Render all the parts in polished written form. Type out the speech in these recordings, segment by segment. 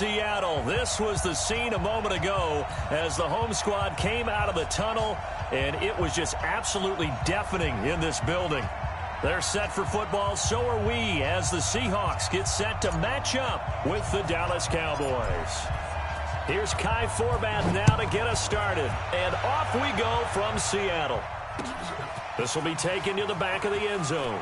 Seattle. This was the scene a moment ago as the home squad came out of the tunnel, and it was just absolutely deafening in this building. They're set for football, so are we, as the Seahawks get set to match up with the Dallas Cowboys. Here's Kai Forbath now to get us started, and off we go from Seattle. This will be taken to the back of the end zone.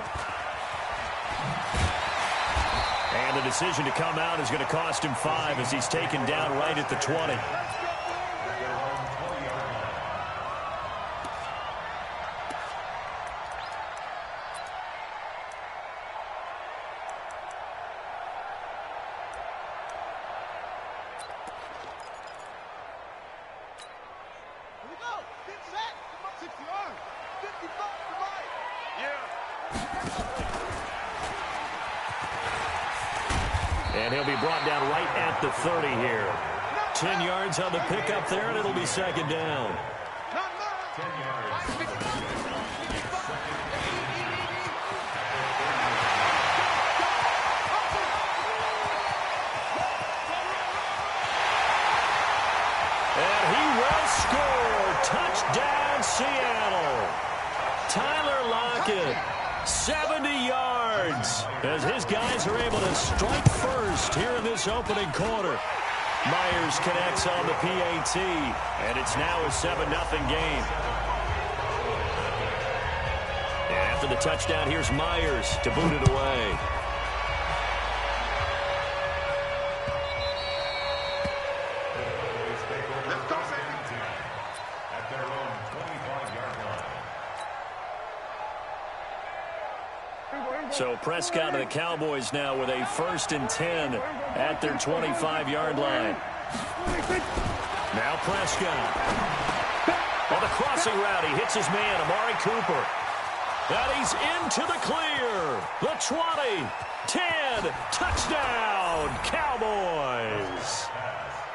And the decision to come out is going to cost him 5 as he's taken down right at the 20. And he'll be brought down right at the 30 here. 10 yards on the pickup there, and it'll be second down. 10 yards. And he will score. Touchdown, Seattle. Tyler Lockett. 70 yards as his guys are able to strike first here in this opening quarter. Myers connects on the PAT, and it's now a 7-0 game. And after the touchdown, here's Myers to boot it away. So Prescott and the Cowboys now with a 1st and 10 at their 25-yard line. Now Prescott. On the crossing route, he hits his man, Amari Cooper. And he's into the clear. The 20, 10, touchdown, Cowboys.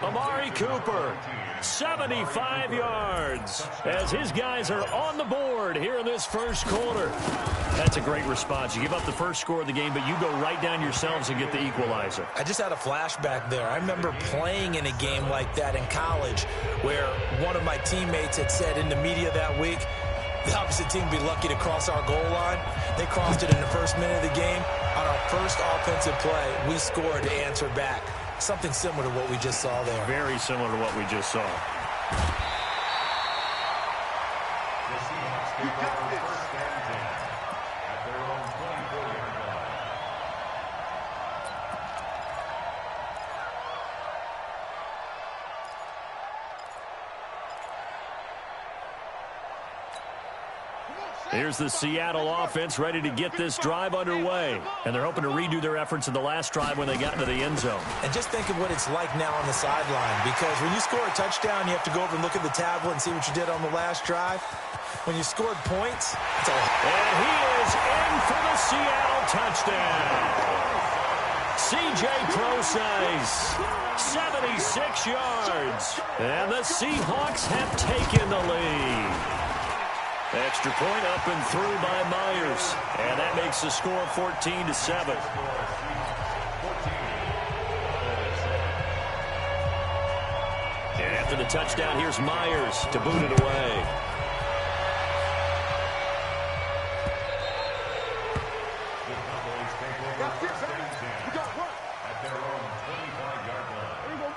Amari Cooper, 75 yards as his guys are on the board here in this first quarter. That's a great response. You give up the first score of the game, but you go right down yourselves and get the equalizer. I just had a flashback there. I remember playing in a game like that in college where one of my teammates had said in the media that week, the opposite team would be lucky to cross our goal line. They crossed it in the first minute of the game. On our first offensive play, we scored to answer back. Something similar to what we just saw there. Very similar to what we just saw. Here's the Seattle offense ready to get this drive underway. And they're hoping to redo their efforts in the last drive when they got into the end zone. And just think of what it's like now on the sideline. Because when you score a touchdown, you have to go over and look at the tablet and see what you did on the last drive. When you scored points, it's all... And he is in for the Seattle touchdown. C.J. Prosise, 76 yards. And the Seahawks have taken the lead. Extra point up and through by Myers. And that makes the score 14-7. And after the touchdown, here's Myers to boot it away.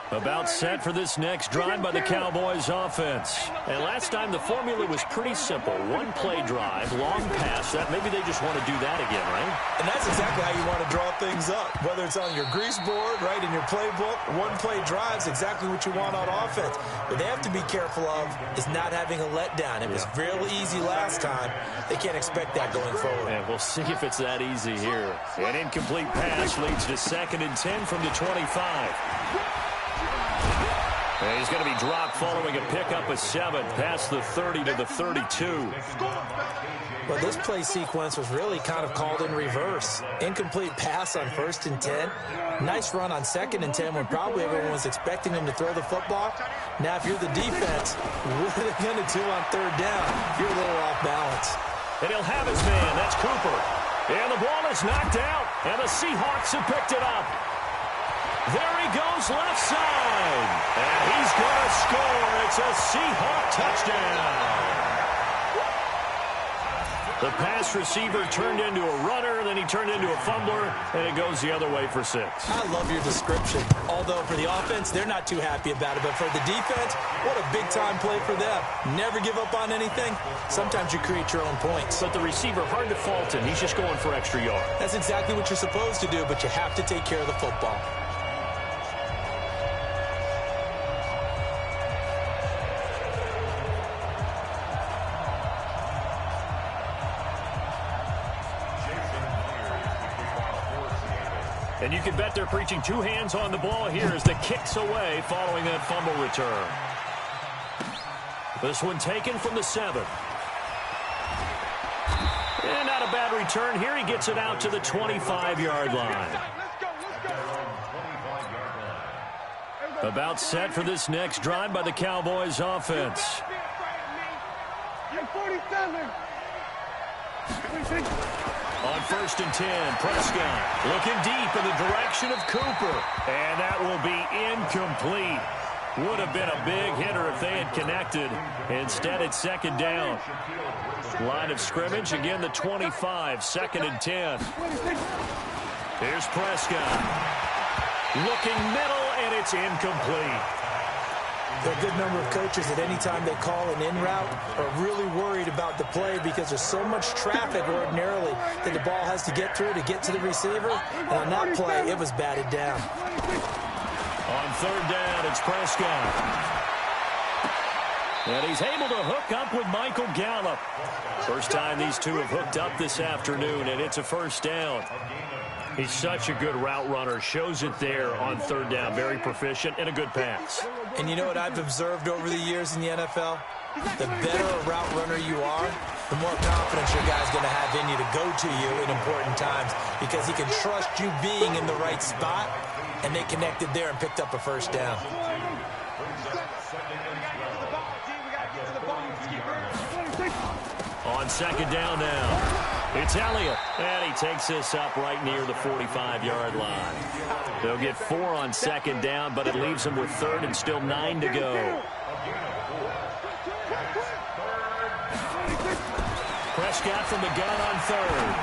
About set for this next drive by the Cowboys offense. And last time the formula was pretty simple. One-play drive, long pass. Maybe they just want to do that again, right? And that's exactly how you want to draw things up. Whether it's on your grease board, right, in your playbook, one-play drive's exactly what you want on offense. What they have to be careful of is not having a letdown. It was real easy last time. They can't expect that going forward. And we'll see if it's that easy here. An incomplete pass leads to 2nd and 10 from the 25. And he's going to be dropped following a pickup of 7 past the 30 to the 32. Well, this play sequence was really kind of called in reverse. Incomplete pass on 1st and 10. Nice run on 2nd and 10 when probably everyone was expecting him to throw the football. Now, if you're the defense, what are they going to do on 3rd down? You're a little off balance. And he'll have his man. That's Cooper. And the ball is knocked out. And the Seahawks have picked it up. There he goes left side. And he's going to score. It's a Seahawk touchdown. The pass receiver turned into a runner, then he turned into a fumbler, and it goes the other way for 6. I love your description. Although for the offense, they're not too happy about it. But for the defense, what a big-time play for them. Never give up on anything. Sometimes you create your own points. But the receiver, hard to fault him. He's just going for extra yards. That's exactly what you're supposed to do, but you have to take care of the football. And you can bet they're preaching 2 hands on the ball here as the kick's away following that fumble return. This one taken from the 7. And not a bad return here. He gets it out to the 25-yard line. About set for this next drive by the Cowboys offense. On 1st and 10, Prescott looking deep in the direction of Cooper. And that will be incomplete. Would have been a big hitter if they had connected. Instead, it's 2nd down. Line of scrimmage, again, the 25, 2nd and 10. Here's Prescott. Looking middle, and it's incomplete. There are a good number of coaches at any time they call an in route are really worried about the play because there's so much traffic ordinarily that the ball has to get through to get to the receiver. And on that play, it was batted down. On 3rd down, it's Prescott. And he's able to hook up with Michael Gallup. First time these two have hooked up this afternoon, and it's a 1st down. He's such a good route runner. Shows it there on 3rd down. Very proficient and a good pass. And you know what I've observed over the years in the NFL? The better a route runner you are, the more confidence your guy's going to have in you to go to you in important times because he can trust you being in the right spot, and they connected there and picked up a 1st down. On 2nd down now. It's Elliott, and he takes this up right near the 45-yard line. They'll get 4 on 2nd down, but it leaves them with 3rd and still 9 to go. Prescott from the gun on 3rd.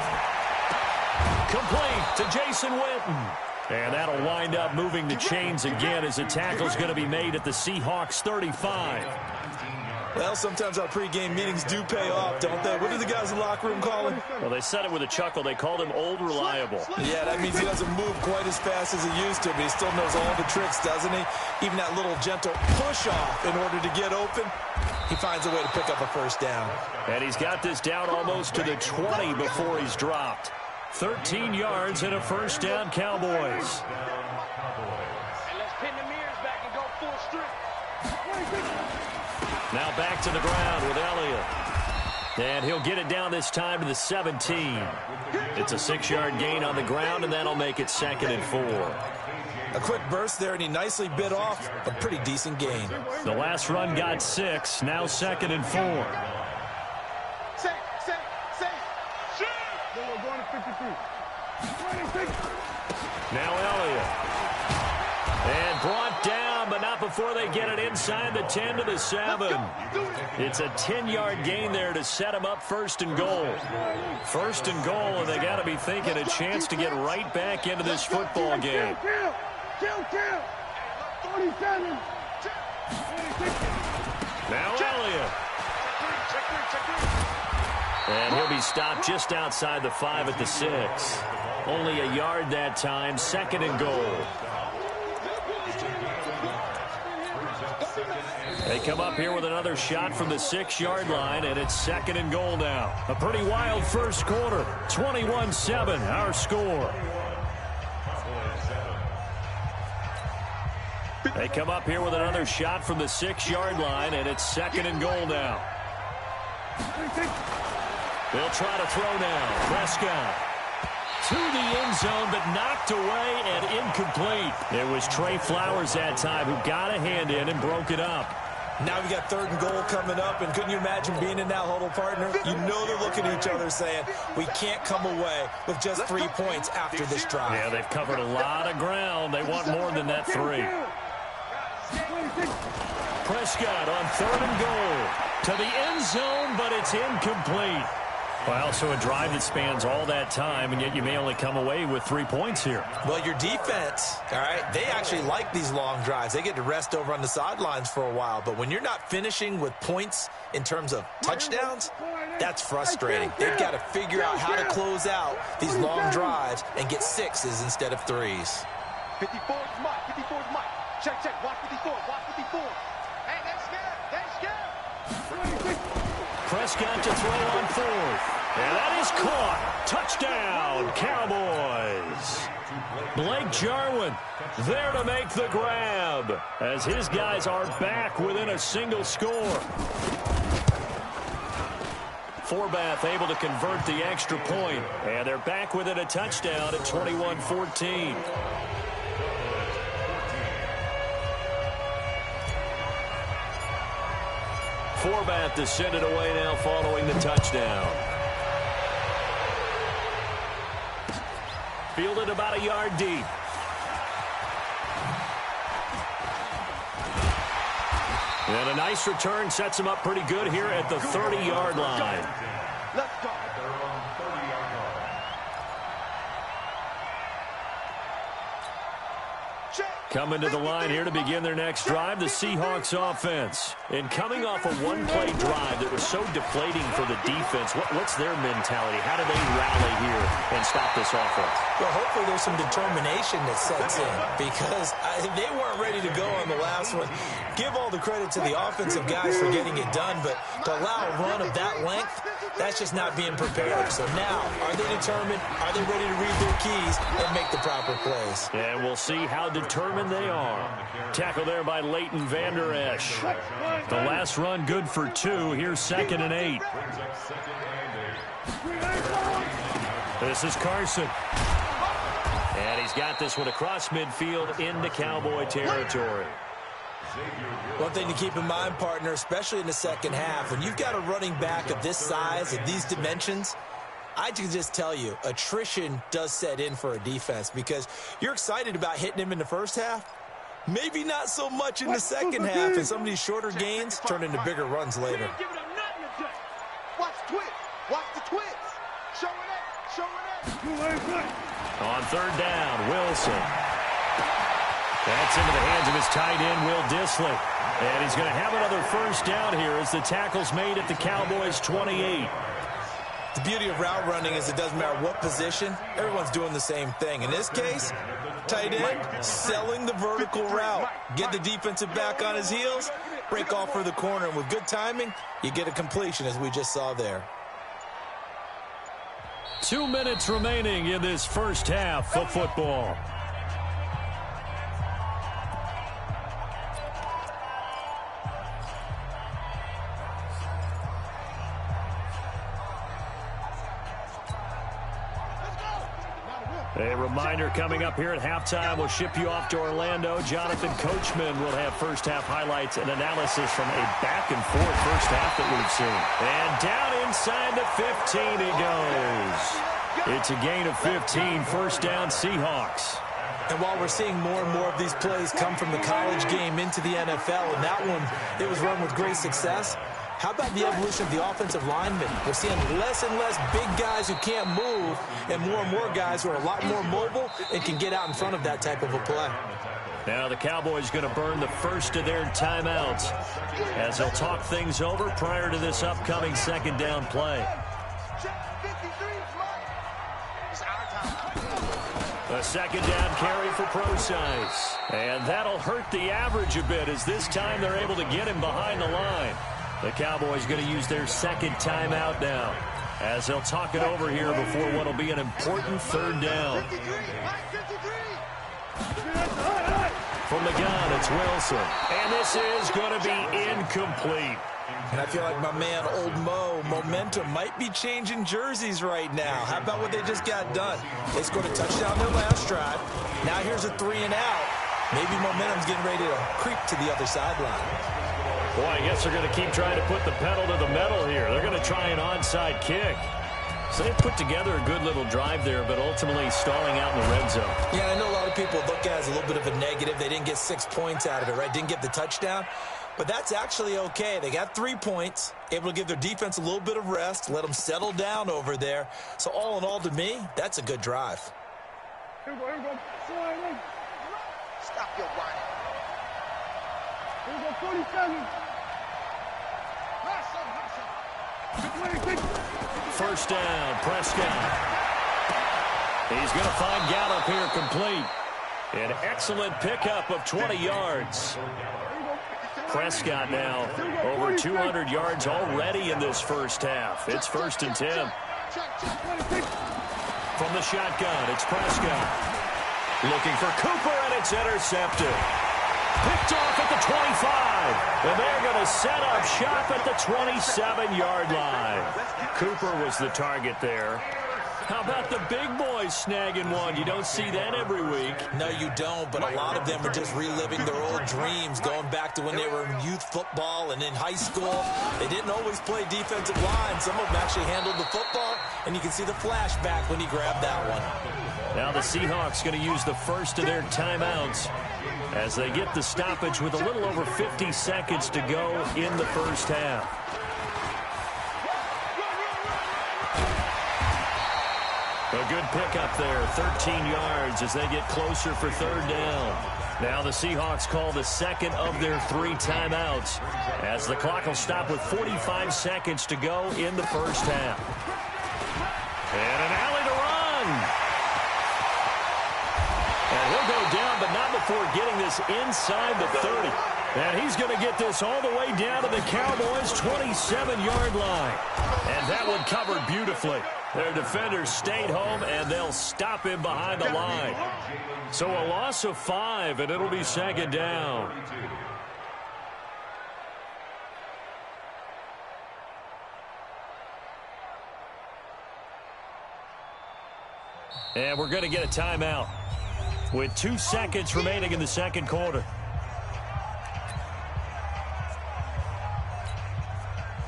Complete to Jason Witten. And that'll wind up moving the chains again as the tackle's going to be made at the Seahawks 35. Well, sometimes our pregame meetings do pay off, don't they? What do the guys in the locker room call him? Well, they said it with a chuckle. They called him Old Reliable. Yeah, that means he doesn't move quite as fast as he used to, but he still knows all the tricks, doesn't he? Even that little gentle push-off in order to get open, he finds a way to pick up a 1st down. And he's got this down almost to the 20 before he's dropped. 13 yards and a 1st down, Cowboys. And let's pin the mirrors back and go full strip. Now back to the ground with Elliott. And he'll get it down this time to the 17. It's a 6-yard gain on the ground, and that'll make it 2nd and 4. A quick burst there, and he nicely bit off a pretty decent gain. The last run got 6, now 2nd and 4. Now Elliott. And brought down, but not before they get it inside the 10 to the 7. It's a 10-yard gain there to set them up 1st and goal. 1st and goal, and they got to be thinking a chance to get right back into this football game. Now Elliott. And he'll be stopped just outside the 5 at the 6. Only a yard that time, 2nd and goal. They come up here with another shot from the 6-yard line, and it's 2nd and goal now. A pretty wild first quarter, 21-7, our score. They come up here with another shot from the 6-yard line, and it's 2nd and goal now. They'll try to throw now. Prescott to the end zone, but knocked away and incomplete. It was Trey Flowers that time who got a hand in and broke it up. Now we got 3rd and goal coming up, and couldn't you imagine being in that huddle, partner? You know they're looking at each other saying, we can't come away with just 3 points after this drive. Yeah, they've covered a lot of ground. They want more than that 3. Prescott on 3rd and goal to the end zone, but it's incomplete. Well, so a drive that spans all that time, and yet you may only come away with 3 points here. Well, your defense, all right, they actually like these long drives. They get to rest over on the sidelines for a while. But when you're not finishing with points in terms of touchdowns, that's frustrating. They've got to figure out how to close out these long drives and get 6s instead of 3s. 54 is Mike. 54 is Mike. Check, check. Watch 54. Watch 54. Hey, they're scared. They're scared. Prescott to throw on 4th. And that is caught. Touchdown, Cowboys. Blake Jarwin there to make the grab as his guys are back within a single score. Forbath able to convert the extra point, and they're back within a touchdown at 21-14. Forbath to send it away now following the touchdown. Fielded about a yard deep. And a nice return sets him up pretty good here at the 30-yard line. Let's go. Coming to the line here to begin their next drive, the Seahawks offense. And coming off a one-play drive that was so deflating for the defense, what's their mentality? How do they rally here and stop this offense? Well, hopefully there's some determination that sets in because they weren't ready to go on the last one. Give all the credit to the offensive guys for getting it done, but to allow a run of that length, that's just not being prepared. So now, are they determined? Are they ready to read their keys and make the proper plays? And we'll see how determined they are. Tackle there by Leighton Vander Esch. The last run good for 2. Here's 2nd and 8. This is Carson. And he's got this one across midfield into Cowboy territory. One thing to keep in mind, partner, especially in the second half, when you've got a running back of this size, of these dimensions, I can just tell you, attrition does set in for a defense because you're excited about hitting him in the first half. Maybe not so much in the second half, and some of these shorter gains turn into bigger runs later. Watch twist. Watch the twist. Show it up. Show it up. On 3rd down, Wilson. That's into the hands of his tight end, Will Dissly. And he's going to have another first down here as the tackle's made at the Cowboys' 28. The beauty of route running is it doesn't matter what position, everyone's doing the same thing. In this case, tight end, selling the vertical route. Get the defensive back on his heels, break off for the corner. And with good timing, you get a completion as we just saw there. 2 minutes remaining in this first half of football. A reminder coming up here at halftime, we'll ship you off to Orlando. Jonathan Coachman will have first half highlights and analysis from a back-and-forth first half that we've seen. And down inside the 15 he goes. It's a gain of 15, first down Seahawks. And while we're seeing more and more of these plays come from the college game into the NFL, and that one, it was run with great success, how about the evolution of the offensive linemen? We're seeing less and less big guys who can't move and more guys who are a lot more mobile and can get out in front of that type of a play. Now the Cowboys going to burn the first of their timeouts as they'll talk things over prior to this upcoming second down play. A second down carry for Procise. And that'll hurt the average a bit as this time they're able to get him behind the line. The Cowboys going to use their second timeout now as they'll talk it over here before what will be an important third down. From the gun, it's Wilson. And this is going to be incomplete. And I feel like my man, Old Mo, momentum might be changing jerseys right now. How about what they just got done? They scored a touchdown their last drive. Now here's a 3 and out. Maybe momentum's getting ready to creep to the other sideline. Boy, I guess they're going to keep trying to put the pedal to the metal here. They're going to try an onside kick. So they put together a good little drive there, but ultimately stalling out in the red zone. Yeah, I know a lot of people look at it as a little bit of a negative. They didn't get 6 points out of it, right? Didn't get the touchdown. But that's actually okay. They got 3 points, able to give their defense a little bit of rest, let them settle down over there. So all in all, to me, that's a good drive. Here we go, here we go. Stop your whining. Here we go, 47. First down, Prescott. He's going to find Gallup here complete. An excellent pickup of 20 yards. Prescott now over 200 yards already in this first half. It's 1st and 10. From the shotgun, it's Prescott. Looking for Cooper, and it's intercepted. Picked off at the 25. And they're going to set up shop at the 27-yard line. Cooper was the target there. How about the big boys snagging one? You don't see that every week. No, you don't, but a lot of them are just reliving their old dreams, going back to when they were in youth football and in high school. They didn't always play defensive line. Some of them actually handled the football, and you can see the flashback when he grabbed that one. Now the Seahawks going to use the first of their timeouts as they get the stoppage with a little over 50 seconds to go in the first half. A good pickup there, 13 yards as they get closer for 3rd down. Now the Seahawks call the second of their 3 timeouts as the clock will stop with 45 seconds to go in the first half. And an alley to run. And he'll go down, but not before getting this inside the 30. And he's going to get this all the way down to the Cowboys' 27-yard line. And that one covered beautifully. Their defenders stayed home, and they'll stop him behind the line. So a loss of 5, and it'll be 2nd down. And we're going to get a timeout with 2 seconds remaining in the second quarter.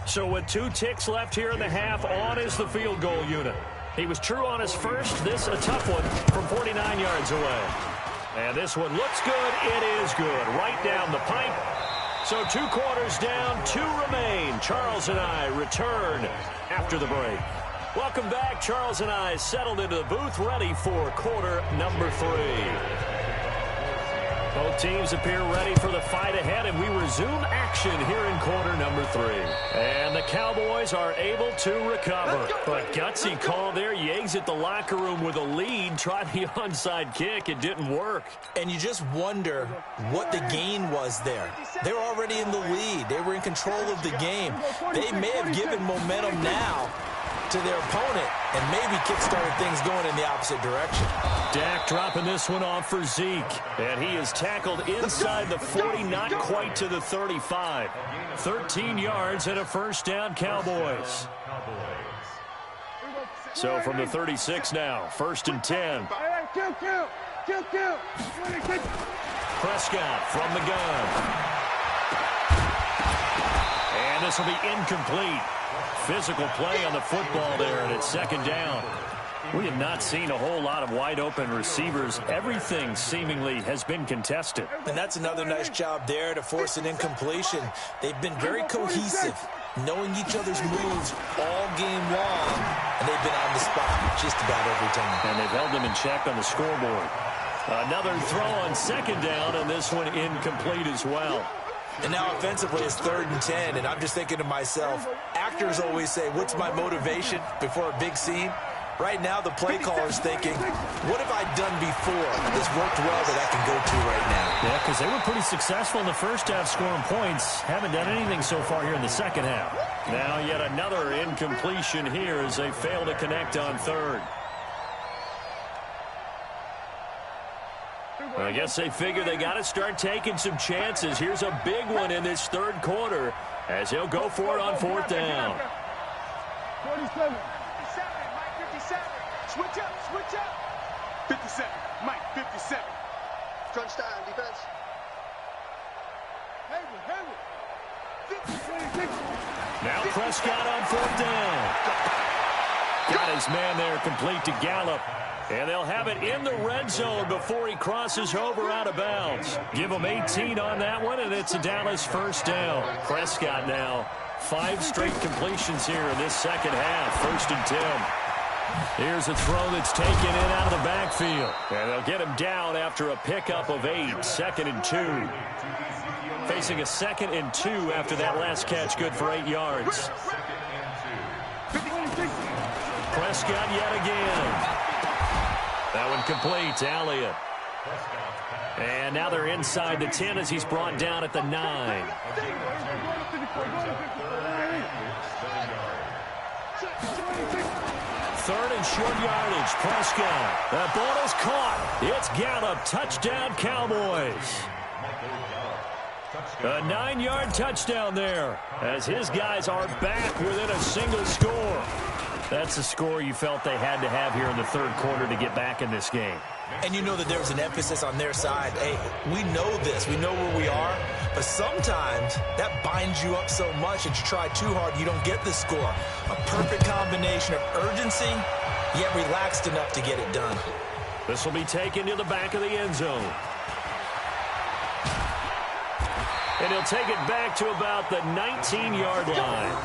So with 2 ticks left here in the half, on is the field goal unit. He was true on his first. This a tough one from 49 yards away. And this one looks good. It is good. Right down the pipe. So 2 quarters down, 2 remain. Charles and I return after the break. Welcome back. Charles and I settled into the booth, ready for quarter number 3. Both teams appear ready for the fight ahead, and we resume action here in quarter number 3. And the Cowboys are able to recover. But gutsy call there. You exit the locker room with a lead. Try the onside kick. It didn't work. And you just wonder what the gain was there. They were already in the lead. They were in control of the game. They may have given momentum now to their opponent and maybe kick-started things going in the opposite direction. Dak dropping this one off for Zeke. And he is tackled inside the 40, not quite to the 35. 13 yards and a first down, Cowboys. So from the 36 now, 1st and 10. Prescott from the gun. And this will be incomplete. Physical play on the football there, and it's 2nd down. We have not seen a whole lot of wide-open receivers. Everything seemingly has been contested. And that's another nice job there to force an incompletion. They've been very cohesive, knowing each other's moves all game long, and they've been on the spot just about every time. And they've held them in check on the scoreboard. Another throw on 2nd down, and this one incomplete as well. And now offensively it's 3rd and 10, and I'm just thinking to myself, actors always say, what's my motivation before a big scene? Right now the play caller's thinking, what have I done before? This worked well that I can go to right now. Yeah, because they were pretty successful in the first half scoring points. Haven't done anything so far here in the second half. Now yet another incompletion here as they fail to connect on 3rd. I guess they figure they got to start taking some chances. Here's a big one in this 3rd quarter as he'll go for it on 4th down. 47. 57, Mike 57. Switch up, switch up. 57, Mike 57. Crunch time, defense. Hayward. Now Prescott on 4th down. Got his man there complete to Gallup. And they'll have it in the red zone before he crosses over out of bounds. Give him 18 on that one, and it's a Dallas 1st down. Prescott now 5 straight completions here in this second half. 1st and 10. Here's a throw that's taken in out of the backfield. And they'll get him down after a pickup of 8. 2nd and 2. Facing a 2nd and 2 after that last catch, good for 8 yards. Prescott yet again. That one complete to Elliott. And now they're inside the 10 as he's brought down at the 9. 3rd and short yardage. Prescott. The ball is caught. It's Gallup. Touchdown, Cowboys. A 9-yard touchdown there as his guys are back within a single score. That's the score you felt they had to have here in the 3rd quarter to get back in this game. And you know that there was an emphasis on their side. Hey, we know this. We know where we are. But sometimes that binds you up so much that you try too hard, you don't get the score. A perfect combination of urgency, yet relaxed enough to get it done. This will be taken to the back of the end zone. And he'll take it back to about the 19-yard line.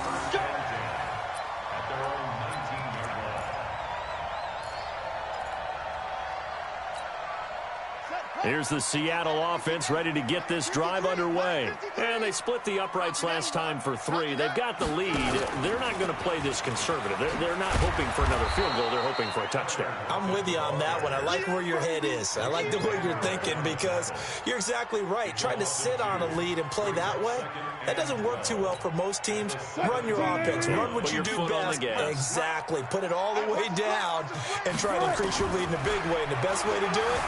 Here's the Seattle offense ready to get this drive underway. And they split the uprights last time for 3. They've got the lead. They're not going to play this conservative. They're not hoping for another field goal. They're hoping for a touchdown. I'm with you on that one. I like where your head is. I like the way you're thinking because you're exactly right. Trying to sit on a lead and play that way, that doesn't work too well for most teams. Run your offense. Run what you do best. Exactly. Put it all the way down and try to increase your lead in a big way. And the best way to do it,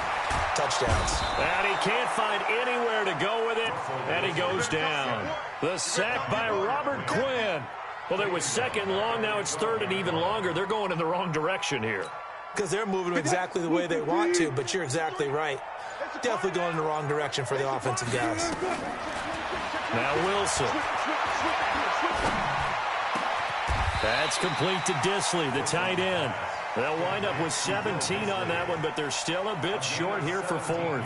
touchdowns. And he can't find anywhere to go with it, and he goes down. The sack by Robert Quinn. Well, there was 2nd long. Now it's 3rd and even longer. They're going in the wrong direction here. Because they're moving exactly the way they want to, but you're exactly right. Definitely going in the wrong direction for the offensive guys. Now Wilson. That's complete to Disley, the tight end. They'll wind up with 17 on that one, but they're still a bit short here for 4th.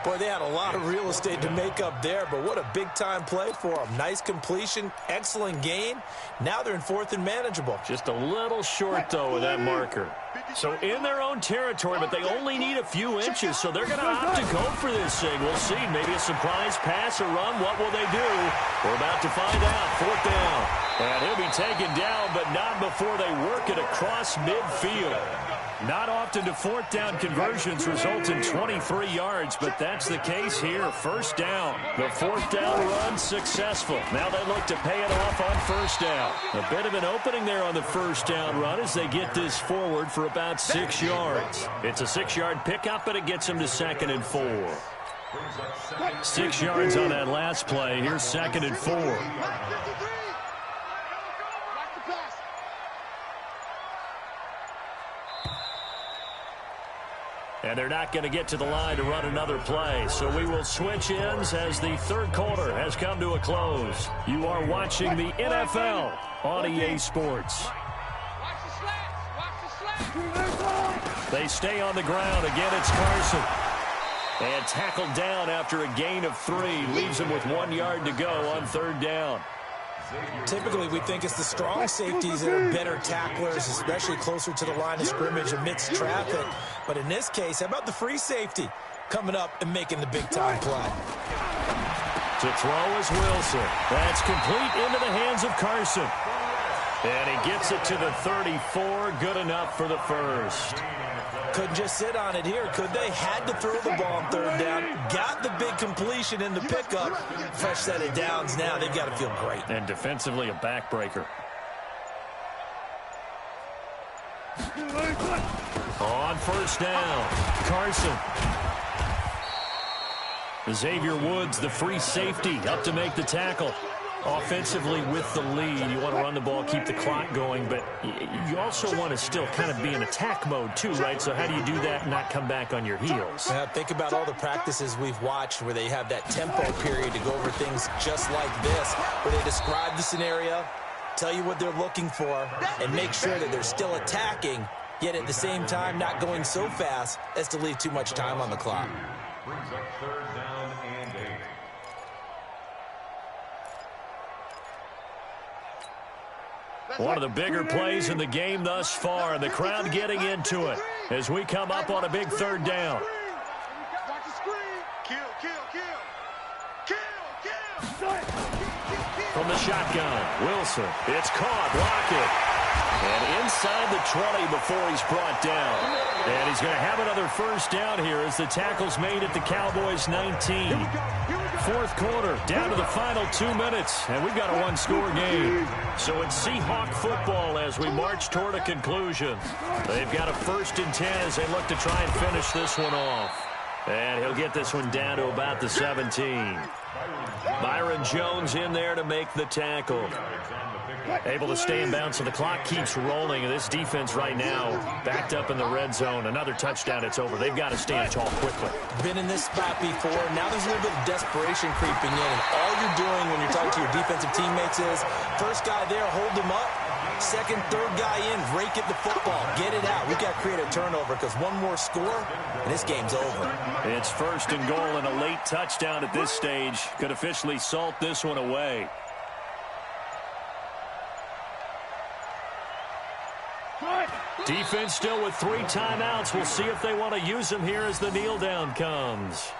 Boy, they had a lot of real estate to make up there, but what a big-time play for them. Nice completion, excellent gain. Now they're in 4th and manageable. Just a little short, though, with that marker. So in their own territory, but they only need a few inches, so they're going to opt to go for this thing. We'll see. Maybe a surprise pass or run. What will they do? We're about to find out. 4th down. And he'll be taken down, but not before they work it across midfield. Not often do 4th down conversions result in 23 yards, but that's the case here. 1st down. The 4th down run successful. Now they look to pay it off on 1st down. A bit of an opening there on the 1st down run as they get this forward for about 6 yards. It's a 6-yard pickup, but it gets them to 2nd and 4. 6 yards on that last play. Here's 2nd and 4. And they're not going to get to the line to run another play. So we will switch ends as the 3rd quarter has come to a close. You are watching the NFL on EA Sports. They stay on the ground. Again, it's Carson. And tackled down after a gain of 3. Leaves him with 1 yard to go on 3rd down. Typically, we think it's the strong safeties that are better tacklers, especially closer to the line of scrimmage amidst traffic. But in this case, how about the free safety coming up and making the big-time play? To throw is Wilson. That's complete into the hands of Carson. And he gets it to the 34. Good enough for the 1st. Couldn't just sit on it here, could they? Had to throw the ball on 3rd down. Got the big completion in the pickup. Fresh set of downs now. They've got to feel great. And defensively, a backbreaker. On 1st down, Carson. Xavier Woods, the free safety, up to make the tackle. Offensively with the lead, you want to run the ball, keep the clock going, but you also want to still kind of be in attack mode too, right? So how do you do that and not come back on your heels? Think about all the practices we've watched where they have that tempo period to go over things just like this, where they describe the scenario, tell you what they're looking for, and make sure that they're still attacking, yet at the same time not going so fast as to leave too much time on the clock. Brings up third down and 8. One of the bigger plays in the game thus far. The crowd getting into it as we come up on a big third down. Watch the screen. Kill. From the shotgun, Wilson. It's caught. Block it. And inside the 20 before he's brought down. And he's going to have another first down here as the tackle's made at the Cowboys' 19. Fourth quarter, down to the final 2 minutes, and we've got a one-score game. So it's Seahawk football as we march toward a conclusion. They've got a 1st and 10 as they look to try and finish this one off. And he'll get this one down to about the 17. Byron Jones in there to make the tackle. Able to stay in bounds, so the clock keeps rolling. And this defense right now backed up in the red zone. Another touchdown, it's over. They've got to stand tall quickly. Been in this spot before. Now there's a little bit of desperation creeping in. And all you're doing when you're talking to your defensive teammates is, first guy there, hold him up. Second, third guy in, rake at the football. Get it out. We've got to create a turnover because one more score, and this game's over. It's 1st and goal, and a late touchdown at this stage could officially salt this one away. Defense still with 3 timeouts. We'll see if they want to use them here as the kneel down comes.